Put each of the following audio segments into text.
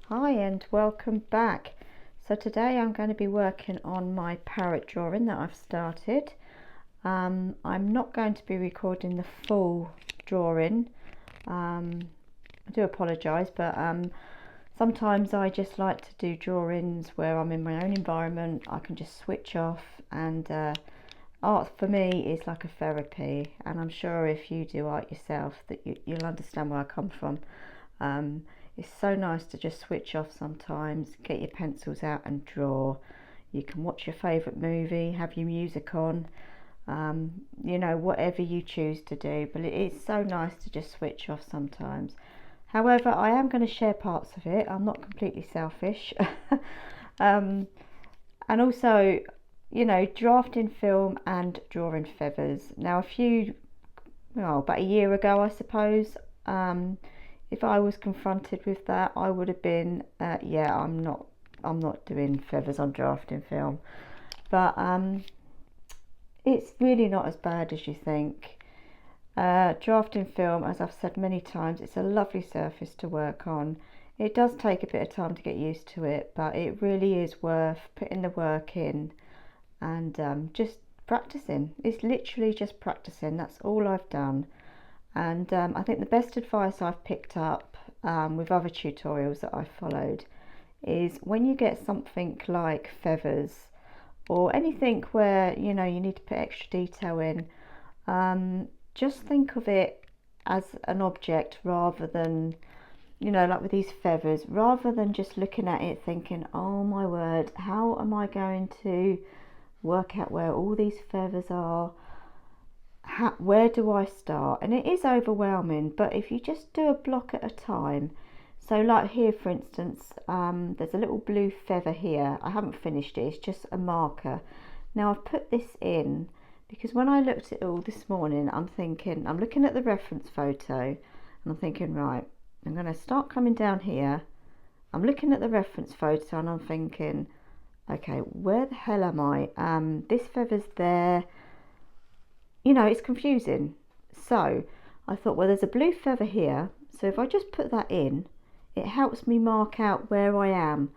Hi and welcome back. So today I'm going to be working on my parrot drawing that I've started. I'm not going to be recording the full drawing. I do apologise, but sometimes I just like to do drawings where I'm in my own environment. I can just switch off, and art for me is like a therapy, and I'm sure if you do art yourself that you'll understand where I come from. It's so nice to just switch off sometimes, get your pencils out and draw. You can watch your favourite movie, have your music on, whatever you choose to do, but it is so nice to just switch off sometimes. However, I am going to share parts of it. I'm not completely selfish. And also, drafting film and drawing feathers. Now, about a year ago, I suppose, if I was confronted with that, I would have been, I'm not doing feathers on drafting film. But it's really not as bad as you think. Drafting film, as I've said many times, it's a lovely surface to work on. It does take a bit of time to get used to it, but it really is worth putting the work in and just practicing. It's literally just practicing. That's all I've done. And I think the best advice I've picked up with other tutorials that I've followed is when you get something like feathers or anything where you need to put extra detail in, just think of it as an object rather than, like with these feathers, rather than just looking at it thinking, oh my word, how am I going to work out where all these feathers are? Where do I start? And it is overwhelming, but if you just do a block at a time. So like here, for instance, there's a little blue feather here. I haven't finished it, it's just a marker. Now I've put this in because when I looked at it all this morning, I'm looking at the reference photo and I'm thinking, right, I'm going to start coming down here. I'm looking at the reference photo and I'm thinking, okay, where the hell am I? This feather's there. It's confusing. So I thought, well, there's a blue feather here, so if I just put that in, it helps me mark out where I am,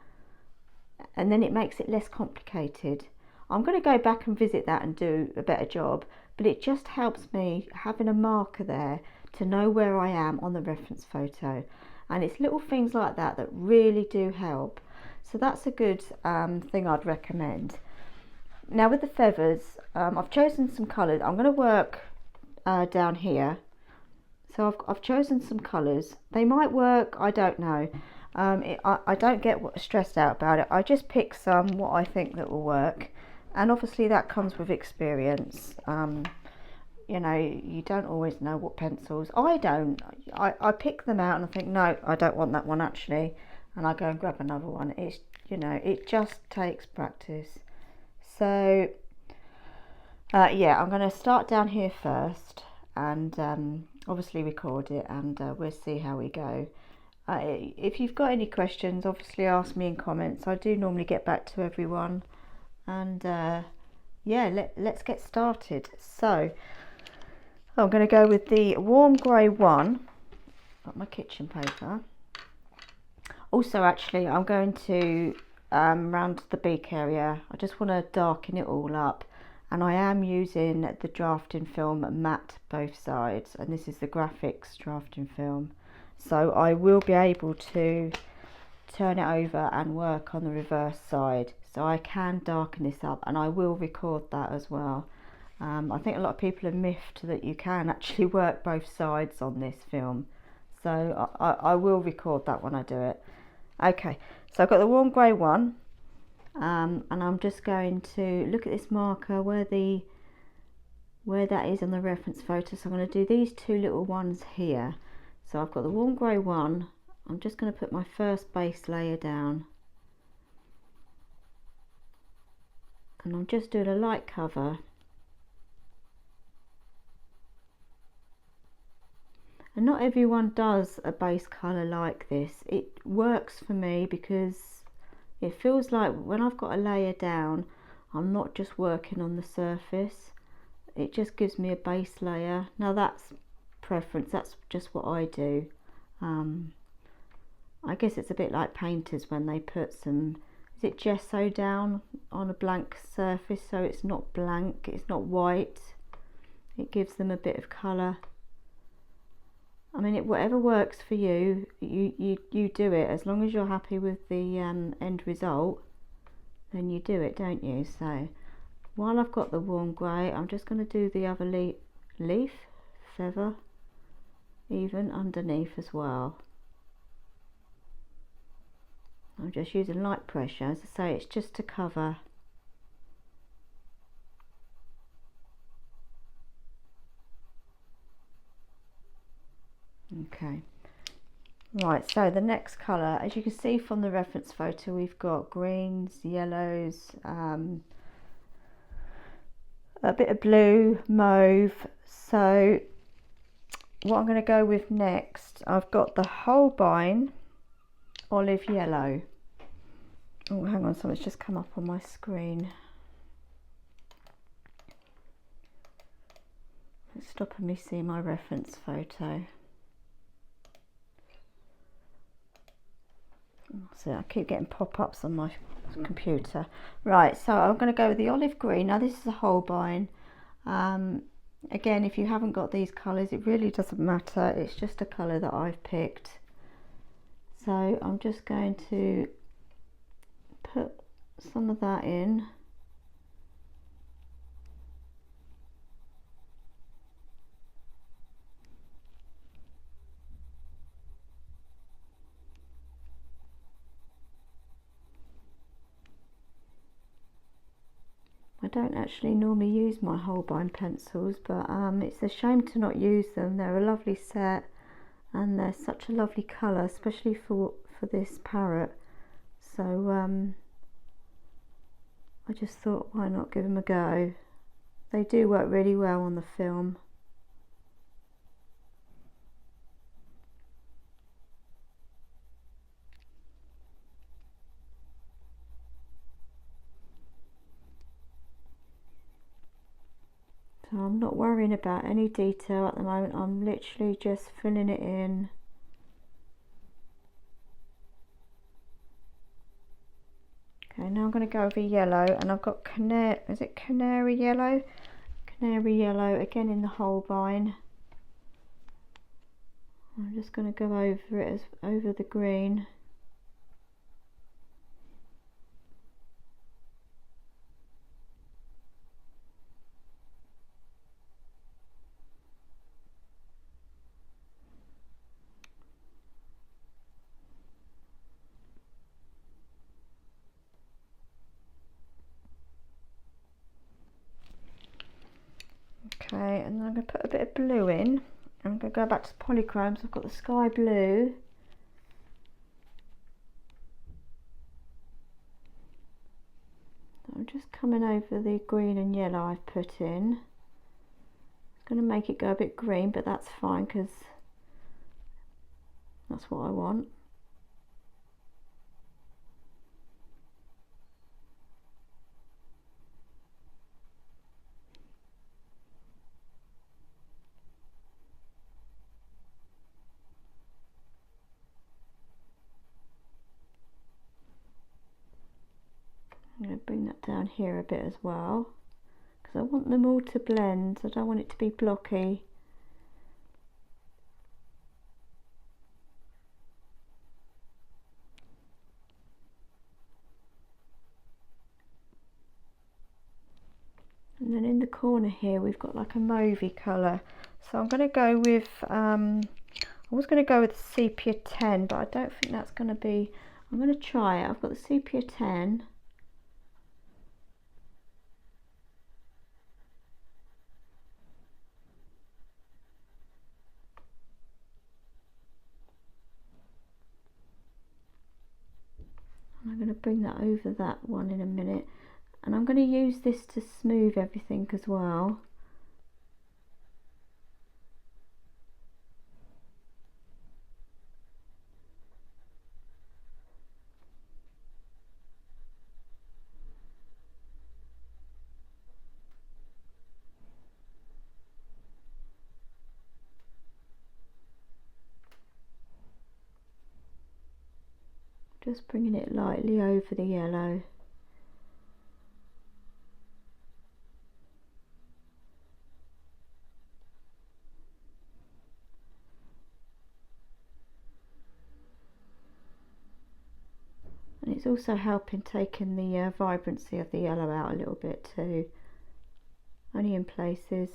and then it makes it less complicated. I'm going to go back and visit that and do a better job, but it just helps me having a marker there to know where I am on the reference photo. And it's little things like that that really do help. So that's a good thing I'd recommend. Now with the feathers, I've chosen some colours. I'm going to work down here. So I've chosen some colours. They might work, I don't know. I don't get stressed out about it. I just pick what I think that will work. And obviously that comes with experience. You don't always know what pencils. I don't. I pick them out and I think, no, I don't want that one actually. And I go and grab another one. It just takes practice. So I'm going to start down here first and obviously record it, and we'll see how we go. If you've got any questions, obviously ask me in comments. I do normally get back to everyone, and let's get started. So I'm going to go with the warm grey one. Got my kitchen paper. Also, actually, I'm going to round the beak area. I just want to darken it all up, and I am using the drafting film matte both sides, and this is the graphics drafting film, so I will be able to turn it over and work on the reverse side, so I can darken this up, and I will record that as well. I think a lot of people are miffed that you can actually work both sides on this film, so I will record that when I do it. Okay, so I've got the warm grey one, and I'm just going to look at this marker where that is on the reference photo. So I'm going to do these two little ones here. So I've got the warm grey one. I'm just going to put my first base layer down, and I'm just doing a light cover. And not everyone does a base colour like this. It works for me because it feels like when I've got a layer down, I'm not just working on the surface. It just gives me a base layer. Now that's preference, that's just what I do. I guess it's a bit like painters when they put some, is it gesso down on a blank surface, so it's not blank, it's not white. It gives them a bit of colour. I mean, whatever works for you, you do it. As long as you're happy with the end result, then you do it, don't you? So while I've got the warm grey, I'm just going to do the other leaf, feather, even underneath as well. I'm just using light pressure. As I say, it's just to cover. Okay, right, so the next colour, as you can see from the reference photo, we've got greens, yellows, a bit of blue, mauve. So what I'm going to go with next, I've got the Holbein olive yellow. Oh, hang on, something's just come up on my screen. It's stopping me seeing my reference photo. So I keep getting pop-ups on my computer. Right, so I'm going to go with the olive green. Now this is a Holbein. Again, if you haven't got these colours, it really doesn't matter. It's just a colour that I've picked. So I'm just going to put some of that in. I don't actually normally use my Holbein pencils, but it's a shame to not use them. They're a lovely set and they're such a lovely colour, especially for this parrot. So I just thought, why not give them a go? They do work really well on the film. So I'm not worrying about any detail at the moment. I'm literally just filling it in. Okay, now I'm going to go over yellow, and I've got canary yellow? Canary yellow, again in the Holbein. I'm just going to go over it over the green. Okay, and then I'm going to put a bit of blue in. I'm going to go back to the polychromes. I've got the sky blue. I'm just coming over the green and yellow I've put in. It's going to make it go a bit green, but that's fine because that's what I want. I'm going to bring that down here a bit as well, because I want them all to blend. I don't want it to be blocky. And then in the corner here we've got like a mauvey colour. So I'm going to go with, I was going to go with sepia 10, but I don't think that's going to be, I'm going to try it. I've got the sepia 10. I'm going to bring that over that one in a minute, and I'm going to use this to smooth everything as well. Just bringing it lightly over the yellow. And it's also helping taking the vibrancy of the yellow out a little bit too, only in places.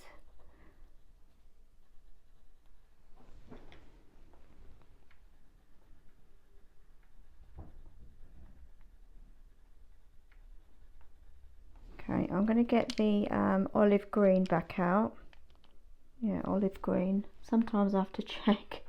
Okay, I'm going to get the olive green back out. Yeah, olive green. Sometimes I have to check.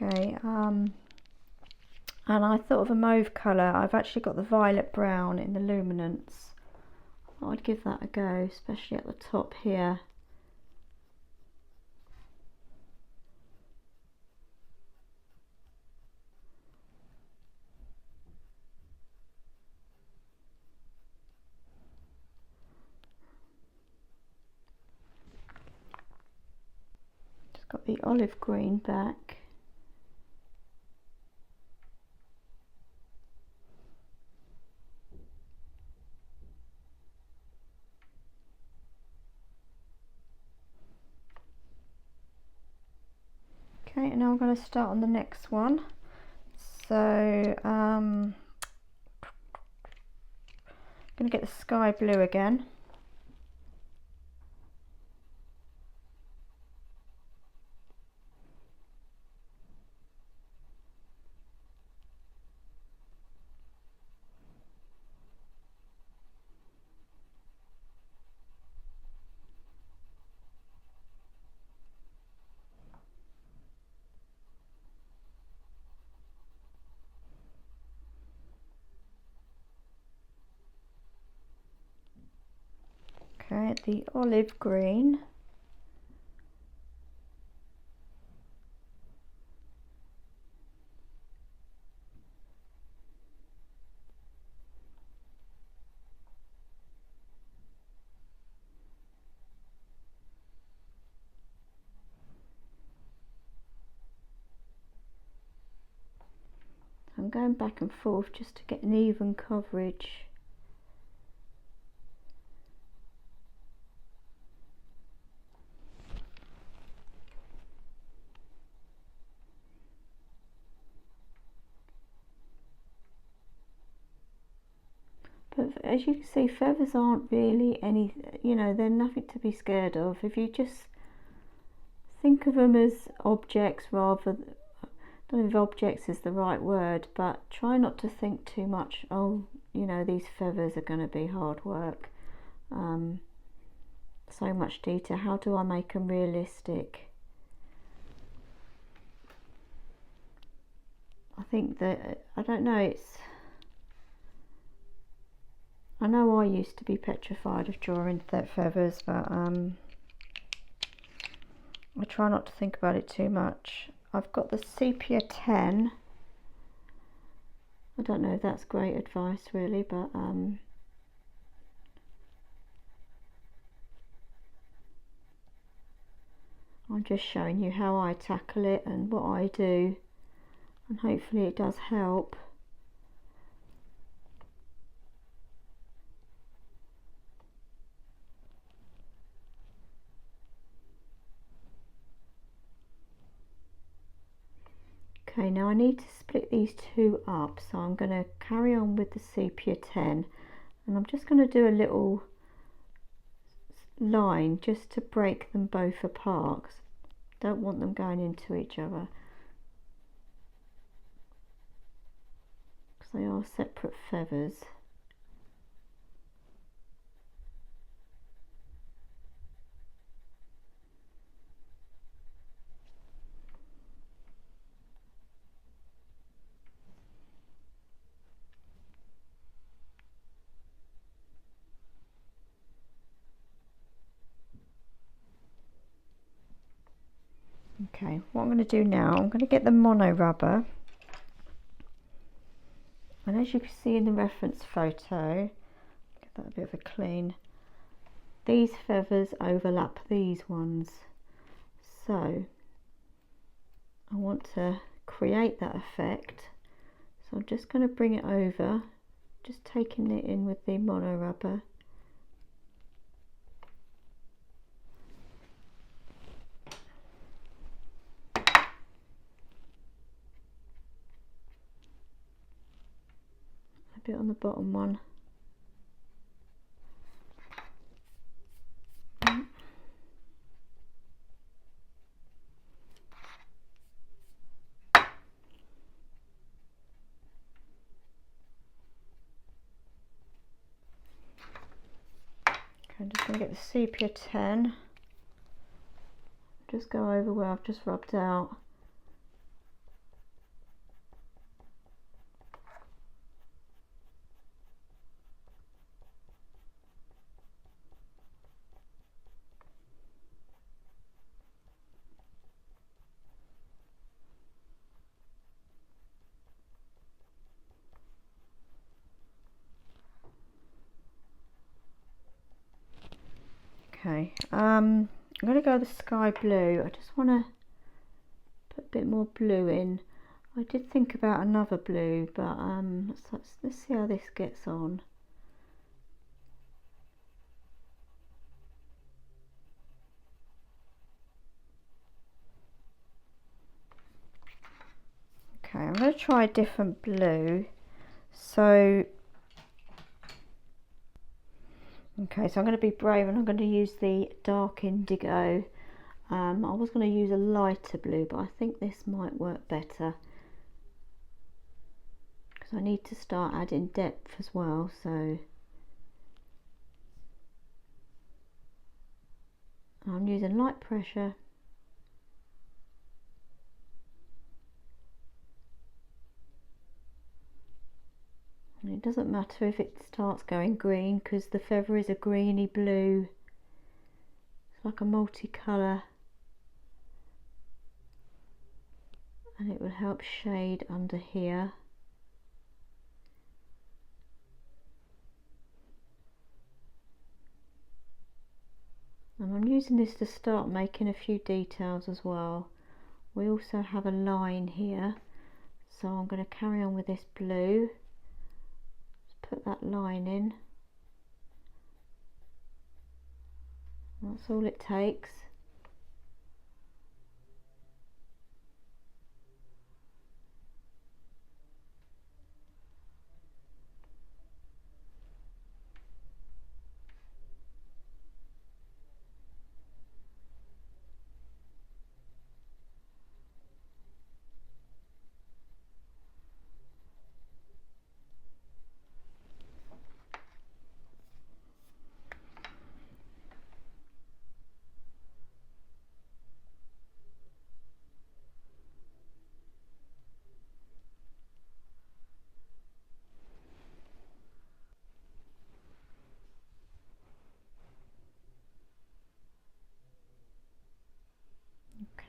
Okay, and I thought of a mauve colour. I've actually got the violet brown in the luminance. I'd give that a go, especially at the top here. Just got the olive green back. Okay, and now I'm going to start on the next one. So I'm going to get the sky blue again. Okay, the olive green. I'm going back and forth just to get an even coverage. But as you can see, feathers aren't really any, you know, they're nothing to be scared of. If you just think of them as objects rather, I don't know if objects is the right word, but try not to think too much, oh, you know, these feathers are going to be hard work. So much detail. How do I make them realistic? I think that, I don't know, I know I used to be petrified of drawing feathers, but I try not to think about it too much. I've got the sepia 10. I don't know if that's great advice really, but I'm just showing you how I tackle it and what I do, and hopefully it does help. Okay, now I need to split these two up, so I'm going to carry on with the sepia 10, and I'm just going to do a little line just to break them both apart. Don't want them going into each other because they are separate feathers. Okay, what I'm going to do now, I'm going to get the mono rubber, and as you can see in the reference photo, get that a bit of a clean, these feathers overlap these ones, so I want to create that effect, so I'm just going to bring it over, just taking it in with the mono rubber. A bit on the bottom one. I'm just going to get the sepia 10, just go over where I've just rubbed out. Okay, I'm going to go with the sky blue. I just want to put a bit more blue in. I did think about another blue, but let's see how this gets on. Okay, I'm going to try a different blue. So, okay, so I'm going to be brave and I'm going to use the dark indigo. I was going to use a lighter blue, but I think this might work better because I need to start adding depth as well. So I'm using light pressure. And it doesn't matter if it starts going green because the feather is a greeny blue. It's like a multicolour. And it will help shade under here. And I'm using this to start making a few details as well. We also have a line here, so I'm going to carry on with this blue. Just put that line in. That's all it takes.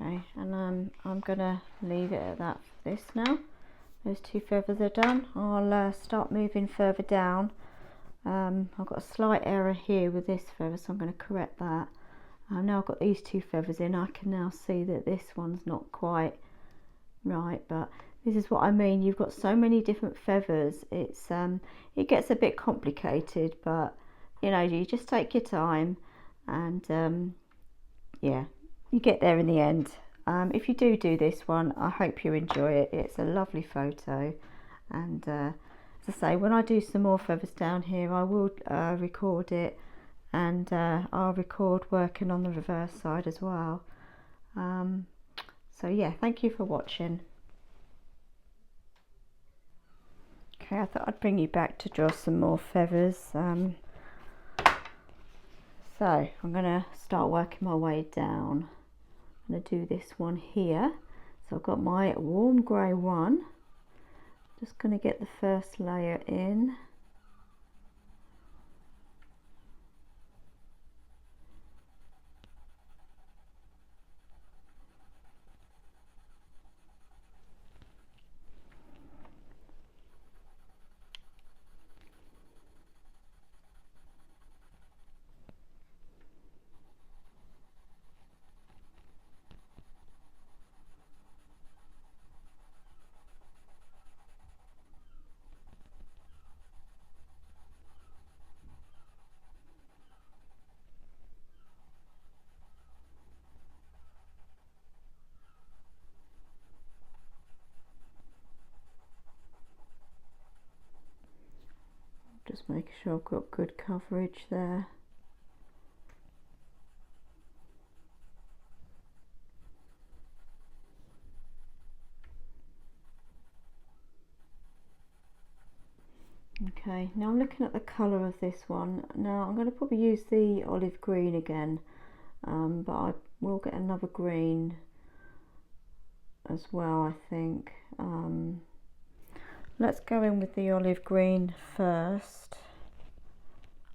Okay, and I'm gonna leave it at that for this now. Those two feathers are done. I'll start moving further down. I've got a slight error here with this feather, so I'm going to correct that. Now I've got these two feathers in, I can now see that this one's not quite right, but this is what I mean. You've got so many different feathers. It's it gets a bit complicated, but you know, you just take your time, and yeah, you get there in the end. If you do this one, I hope you enjoy it. It's a lovely photo, and as I say, when I do some more feathers down here, I will record it, and I'll record working on the reverse side as well. So yeah, thank you for watching. Okay, I thought I'd bring you back to draw some more feathers. So I'm going to start working my way down. I'm going to do this one here. So I've got my warm grey one. Just going to get the first layer in. Just making sure I've got good coverage there. Okay, now I'm looking at the colour of this one. Now I'm going to probably use the olive green again, but I will get another green as well, I think. Let's go in with the olive green first.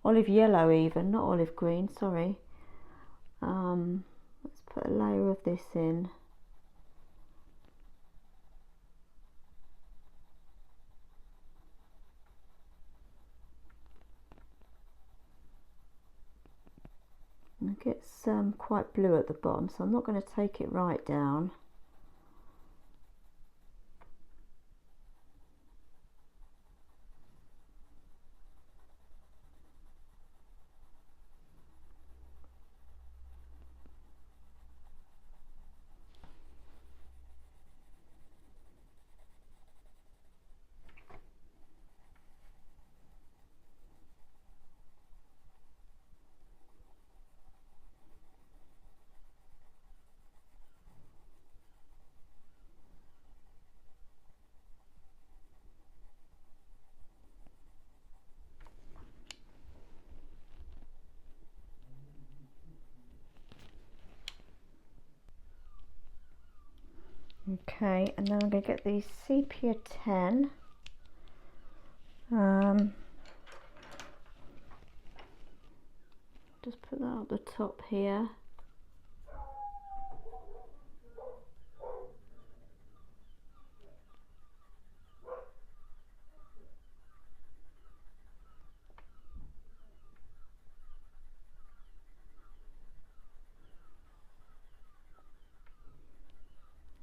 Olive yellow even, not olive green, sorry. Let's put a layer of this in. It gets quite blue at the bottom, so I'm not going to take it right down. Okay, and then I'm going to get the sepia 10. Just put that at the top here.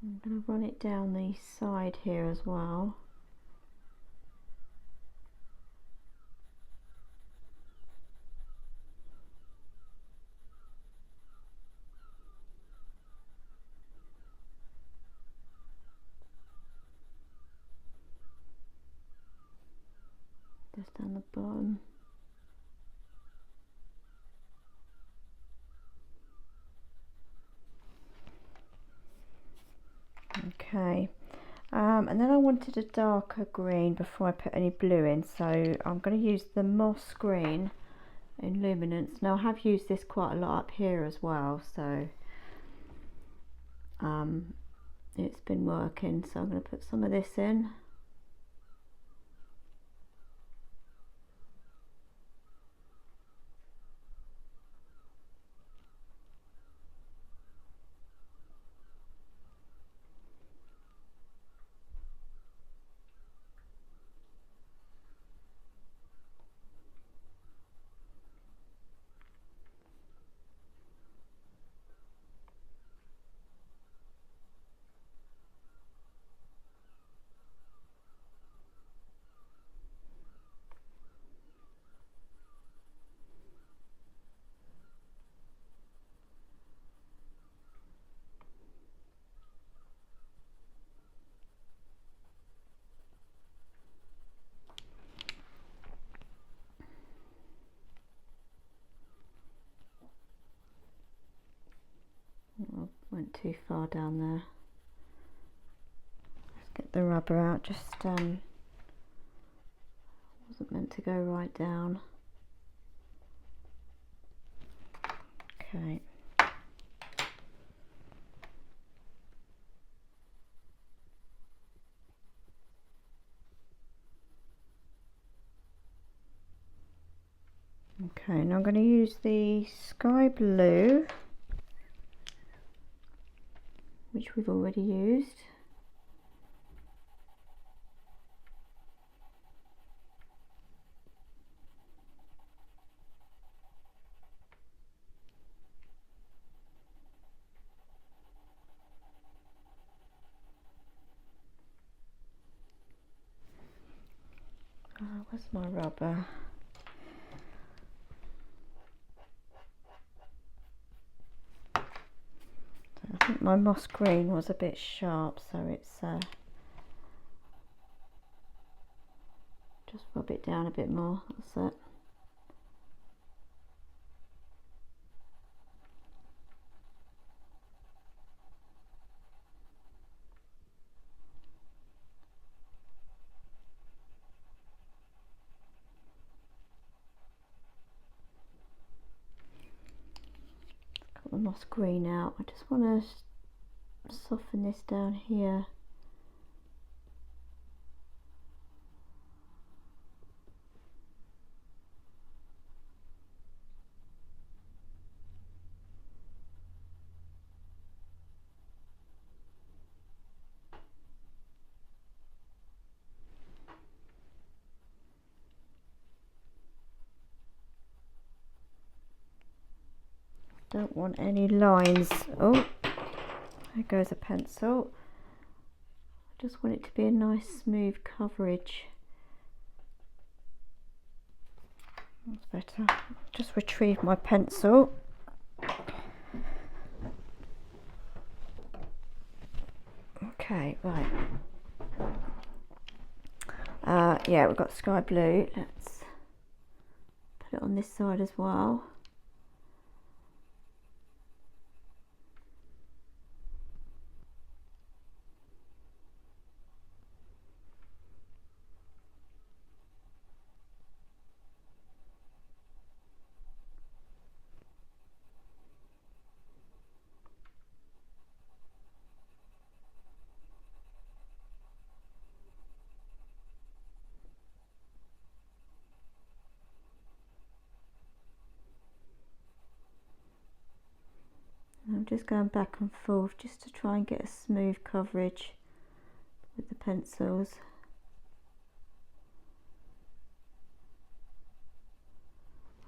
I'm going to run it down the side here as well. Just down the bottom. Okay, and then I wanted a darker green before I put any blue in, so I'm going to use the moss green in luminance. Now I have used this quite a lot up here as well, so it's been working, so I'm going to put some of this in. I went too far down there. Let's get the rubber out, just wasn't meant to go right down. Okay. Okay, now I'm going to use the sky blue, which we've already used. Where's my rubber? I think my moss green was a bit sharp, so it's Just rub it down a bit more, that's it. Got the moss green out. I just want to soften this down here. Don't want any lines. Oh, there goes a pencil. I just want it to be a nice smooth coverage. That's better. Just retrieve my pencil. Okay, right. Yeah, we've got sky blue. Let's put it on this side as well. I'm just going back and forth just to try and get a smooth coverage with the pencils.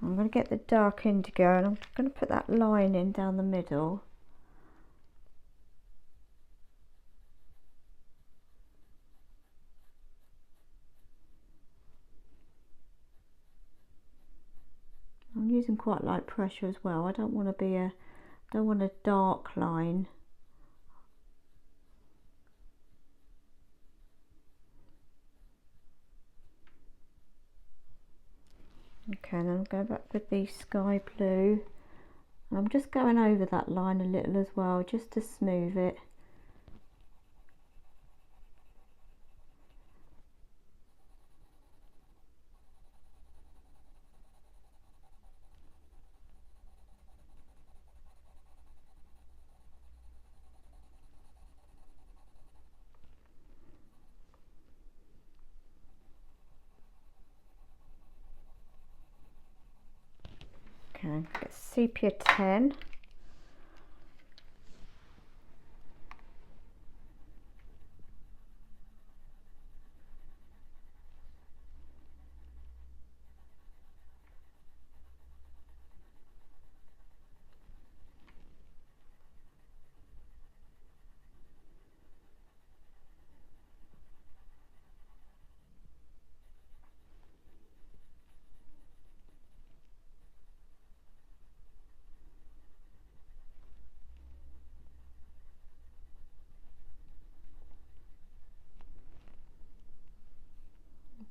I'm going to get the dark indigo and I'm going to put that line in down the middle. I'm using quite light pressure as well. I don't want a dark line. Okay, then I'll go back with the sky blue. And I'm just going over that line a little as well, just to smooth it. Okay, get sepia 10.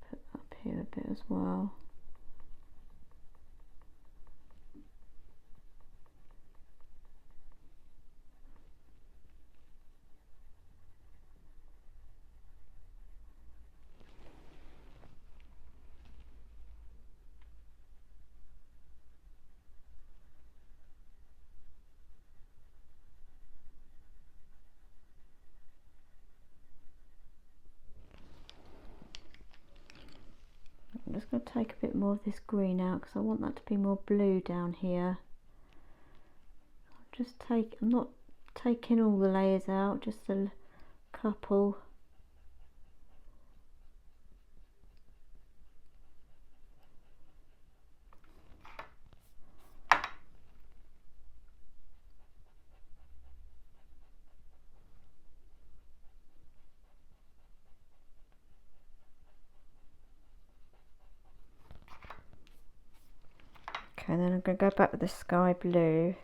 Put up here a bit as well. I'm just going to take a bit more of this green out because I want that to be more blue down here. I'm not taking all the layers out, just a couple. Okay, then I'm going to go back with the sky blue.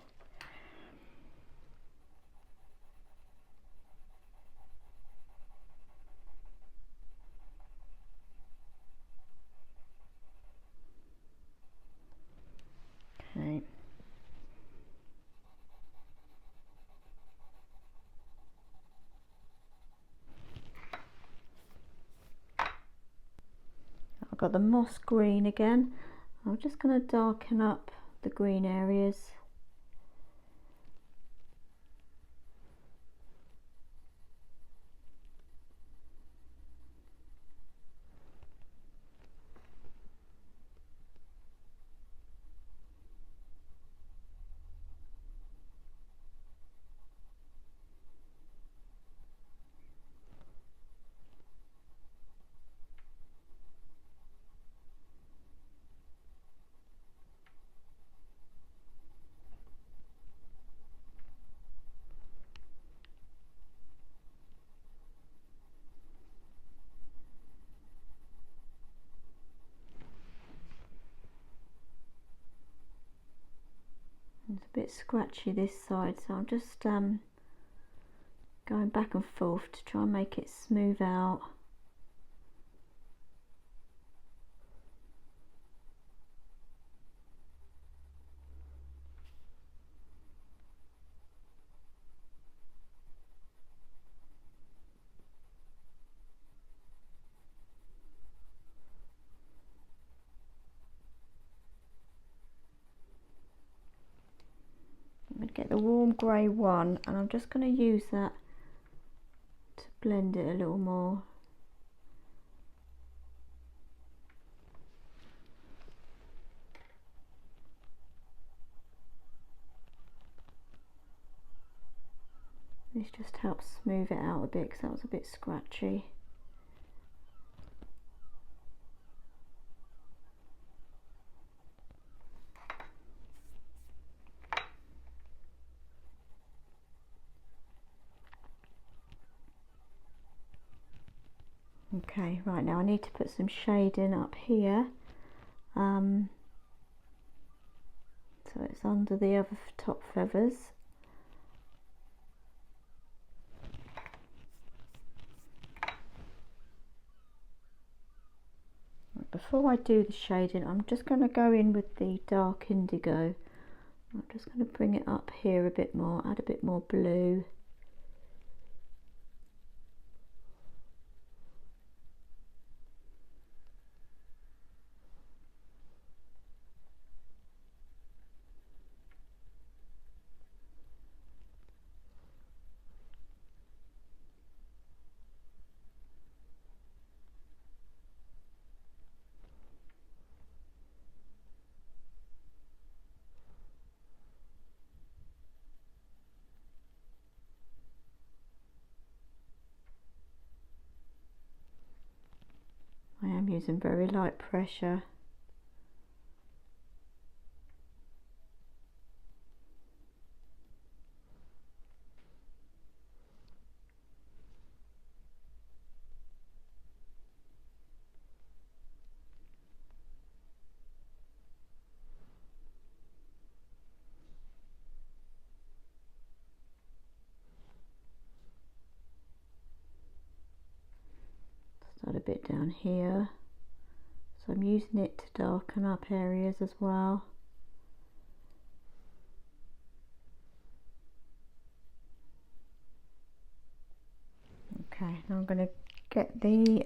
got the moss green again. I'm just going to darken up the green areas. It's a bit scratchy this side, so I'm just going back and forth to try and make it smooth out. I'm going to get the warm grey one, and I'm just going to use that to blend it a little more. This just helps smooth it out a bit because that was a bit scratchy. Okay, right, now I need to put some shading up here, so it's under the other top feathers. Before I do the shading, I'm just going to go in with the dark indigo. I'm just going to bring it up here a bit more, add a bit more blue. I am using very light pressure. Start a bit down here, so I'm using it to darken up areas as well. Okay, now I'm going to get the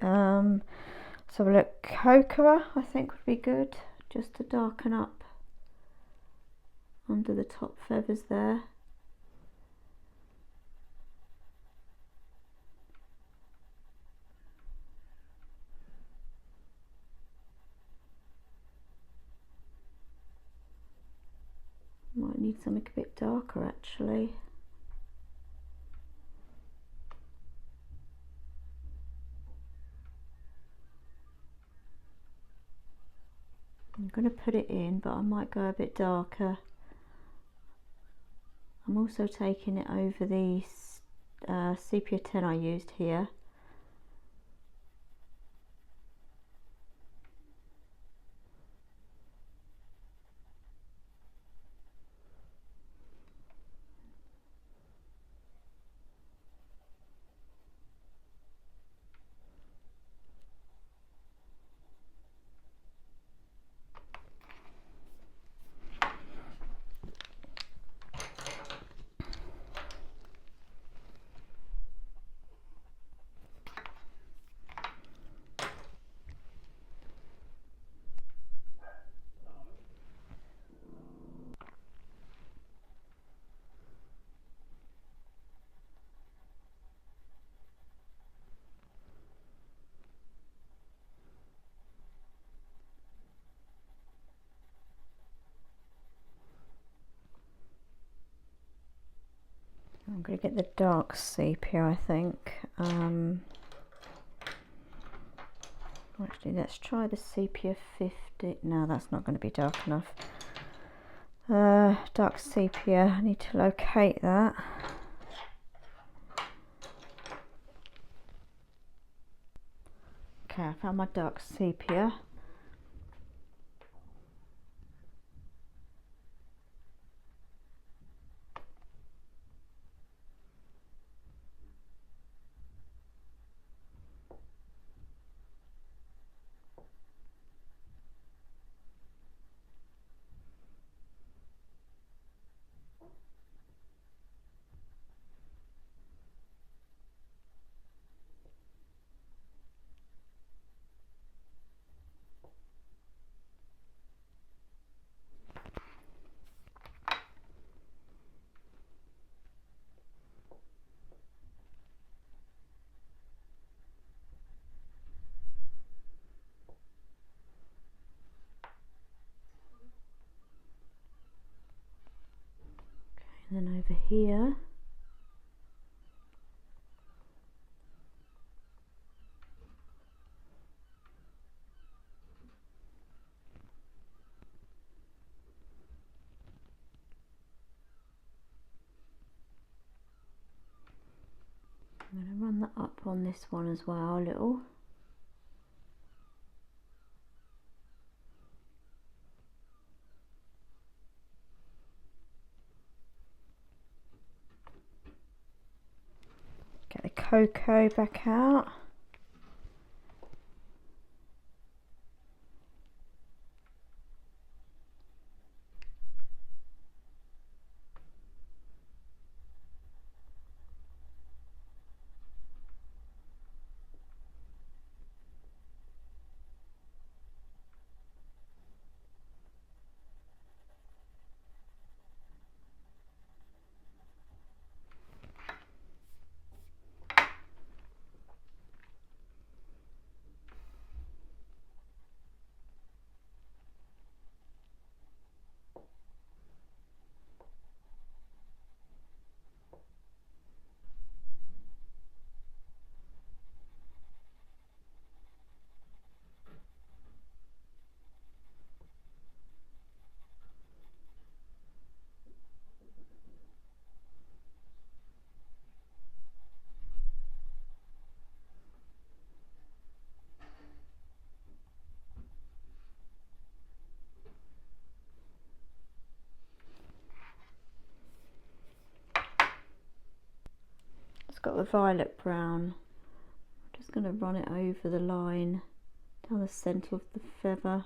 so look, cocoa I think would be good, just to darken up under the top feathers there. Might need something a bit darker actually. I'm going to put it in, but I might go a bit darker. I'm also taking it over the sepia 10 I used here. going to get the dark sepia, I think. Actually, let's try the sepia 50. No, that's not going to be dark enough. Dark sepia, I need to locate that. Okay, I found my dark sepia. And then over here, I'm going to run that up on this one as well a little. Get the cocoa back out. It's got the violet brown. I'm just going to run it over the line down the centre of the feather.